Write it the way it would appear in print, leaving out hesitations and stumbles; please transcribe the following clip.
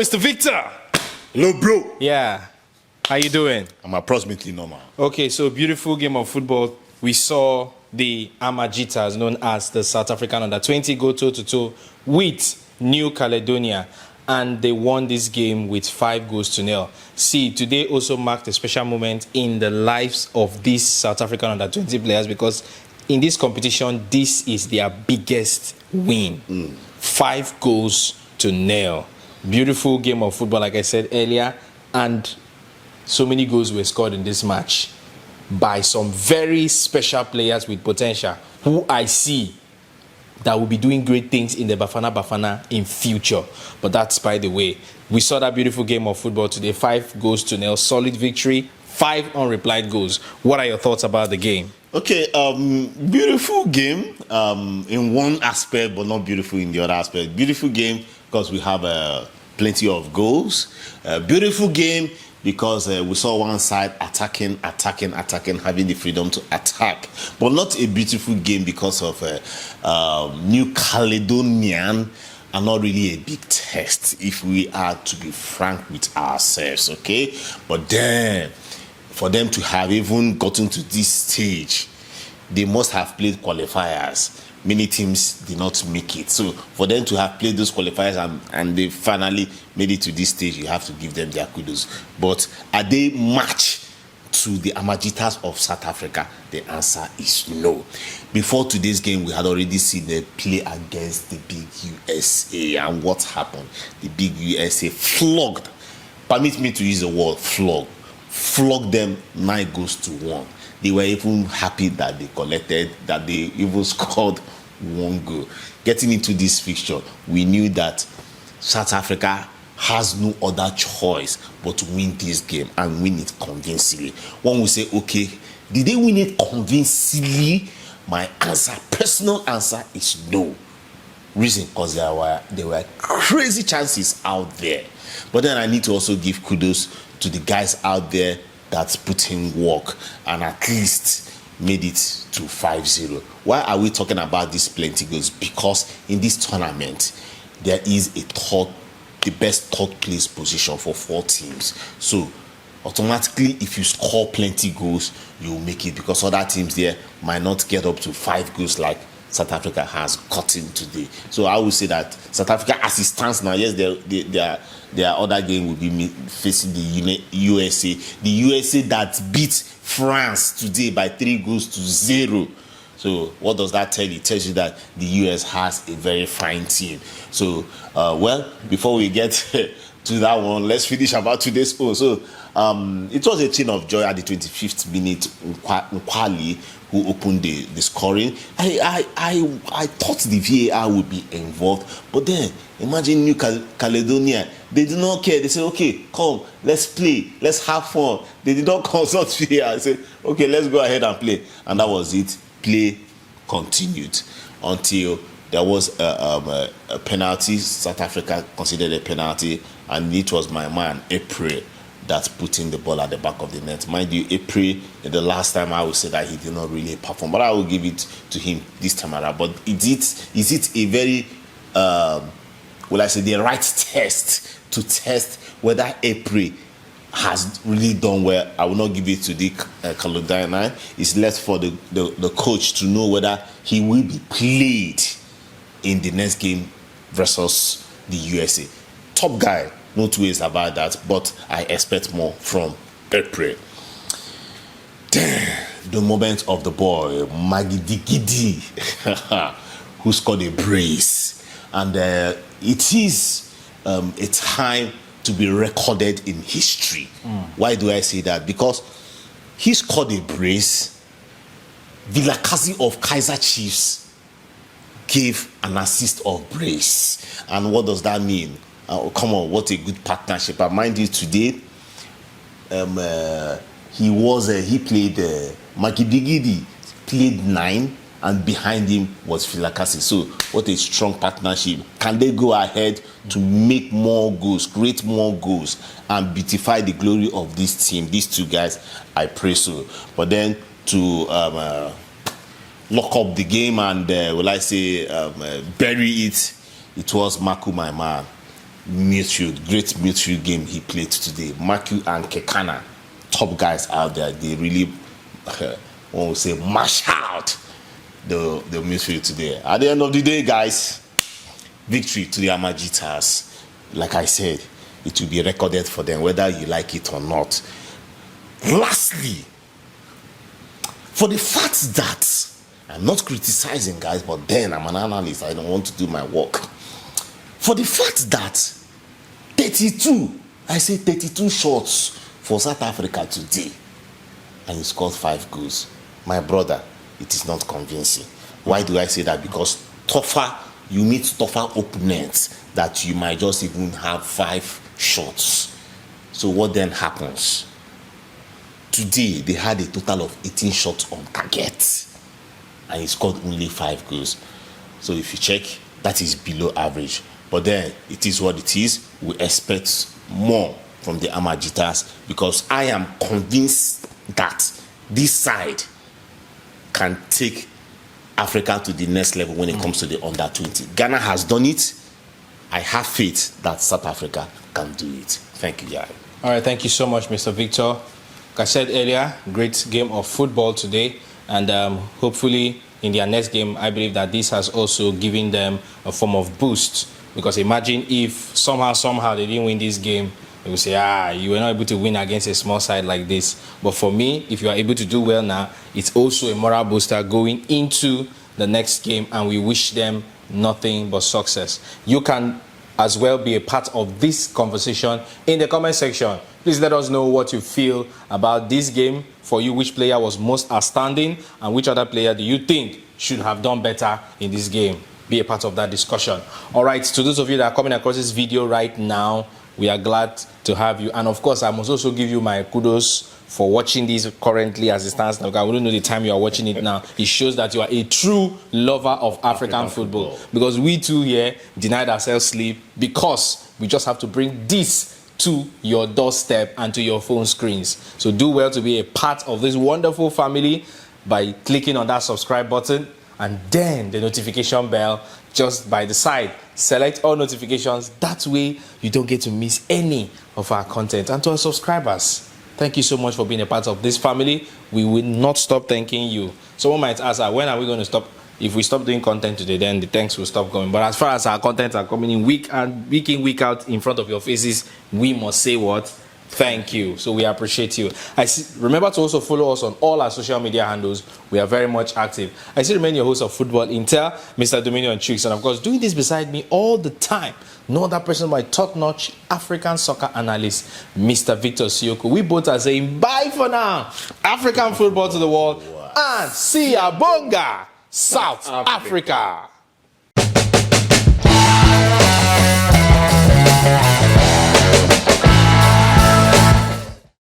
Mr. Victor. Hello, bro. Yeah. How you doing? I'm approximately normal. Okay, so beautiful game of football. We saw the Amajitas, known as the South African under-20, go toe-to-toe with New Caledonia. And they won this game with 5-0. See, today also marked a special moment in the lives of these South African under-20 players because in this competition, this is their biggest win. 5-0. Beautiful game of football, like I said earlier. And so many goals were scored in this match by some very special players with potential who I see that will be doing great things in the Bafana in future. But that's by the way. We saw that beautiful game of football today, 5-0, solid victory, 5 unreplied goals. What are your thoughts about the game? Okay, beautiful game in one aspect, but not beautiful in the other aspect. Beautiful game because we have plenty of goals. Beautiful game because we saw one side attacking, having the freedom to attack. But not a beautiful game because of New Caledonian are not really a big test, if we are to be frank with ourselves, okay? But then, for them to have even gotten to this stage, they must have played qualifiers. Many teams did not make it. So for them to have played those qualifiers and they finally made it to this stage, you have to give them their kudos. But are they match to the Amajitas of South Africa? The answer is no. Before today's game, we had already seen them play against the big USA. And what happened? The big USA flogged. Permit me to use the word flogged them 9-1. They were even happy that they even scored 1 goal. Getting into this fixture, we knew that South Africa has no other choice but to win this game and win it convincingly. One will say, okay, did they win it convincingly? My personal answer is no. Reason, because there were crazy chances out there. But then I need to also give kudos to the guys out there that put in work and at least made it to 5-0. Why are we talking about these plenty goals? Because in this tournament, there is the best third place position for 4 teams. So automatically, if you score plenty goals, you will make it, because other teams there might not get up to 5 goals like South Africa has gotten today. So I would say that South Africa, as it stands now, yes, their other game will be facing the USA. The USA that beat France today by 3-0. So what does that tell you? It tells you that the US has a very fine team. So, before we get to that one, let's finish about today's poll. So, it was a chain of joy at the 25th minute. Nkwali, who opened the scoring. I thought the VAR would be involved, but then imagine New Caledonia. They did not care. They said, okay, come, let's play, let's have fun. They did not consult VAR. They said, okay, let's go ahead and play. And that was it. Play continued until there was a penalty. South Africa considered a penalty, and it was my man, April, that put in the ball at the back of the net. Mind you, April, the last time I would say that he did not really perform, but I will give it to him this time around. But is it a very, the right test to test whether April has really done well? I will not give it to the Caledonia. It's left for the coach to know whether he will be played in the next game versus the USA. Top guy, no two ways about that, but I expect more from April. The moment of the boy, Magidigidi, who scored a brace. And it is a time to be recorded in history. Why do I say that? Because he scored a brace. Vilakazi of Kaiser Chiefs gave an assist of brace. And what does that mean? Come on, what a good partnership. I mind you, today, he played, Magidigidi played 9, and behind him was Vilakazi. So, what a strong partnership. Can they go ahead to make more goals, create more goals, and beautify the glory of this team? These two guys, I pray so. But then, to lock up the game and, bury it, it was Maku, my man. midfield, great midfield game he played today. Maku and Kekana, top guys out there. They really, one would say, mash out the midfield today. At the end of the day, guys, victory to the Amajitas. Like I said, it will be recorded for them, whether you like it or not. Lastly, for the fact that I'm not criticizing, guys, but then I'm an analyst, I don't want to do my work. For the fact that 32 shots for South Africa today, and he scored 5 goals. My brother, it is not convincing. Why do I say that? Because you meet tougher opponents that you might just even have 5 shots. So what then happens? Today, they had a total of 18 shots on target, and he scored only 5 goals. So if you check, that is below average. But then, it is what it is. We expect more from the Amajitas, because I am convinced that this side can take Africa to the next level when it comes to the under-20. Ghana has done it. I have faith that South Africa can do it. Thank you, Yari. All right, thank you so much, Mr. Victor. Like I said earlier, great game of football today, and hopefully in their next game, I believe that this has also given them a form of boost, because imagine if somehow they didn't win this game, they will say, you were not able to win against a small side like this. But for me, if you are able to do well now, it's also a moral booster going into the next game, and we wish them nothing but success. You can as well be a part of this conversation in the comment section. Please let us know what you feel about this game. For you, which player was most outstanding, and which other player do you think should have done better in this game? Be a part of that discussion. All right, to those of you that are coming across this video right now, we are glad to have you. And of course, I must also give you my kudos for watching this currently as it stands now. I wouldn't know the time you are watching it now. It shows that you are a true lover of African football. Because we too here denied ourselves sleep, because we just have to bring this to your doorstep and to your phone screens. So do well to be a part of this wonderful family by clicking on that subscribe button, and then the notification bell just by the side. Select all notifications. That way you don't get to miss any of our content. And to our subscribers, thank you so much for being a part of this family. We will not stop thanking you. Someone might ask, when are we going to stop? If we stop doing content today, then the thanks will stop coming. But as far as our content are coming in week in, week out in front of your faces, we must say what? Thank you. So we appreciate you. Remember to also follow us on all our social media handles. We are very much active. I still remain your host of Football Intel, Mr. Dominion Chicks, and of course, doing this beside me all the time, no other person but top-notch African soccer analyst, Mr. Victor Siokwu. We both are saying bye for now. African football to the world, and see ya bonga, South Africa.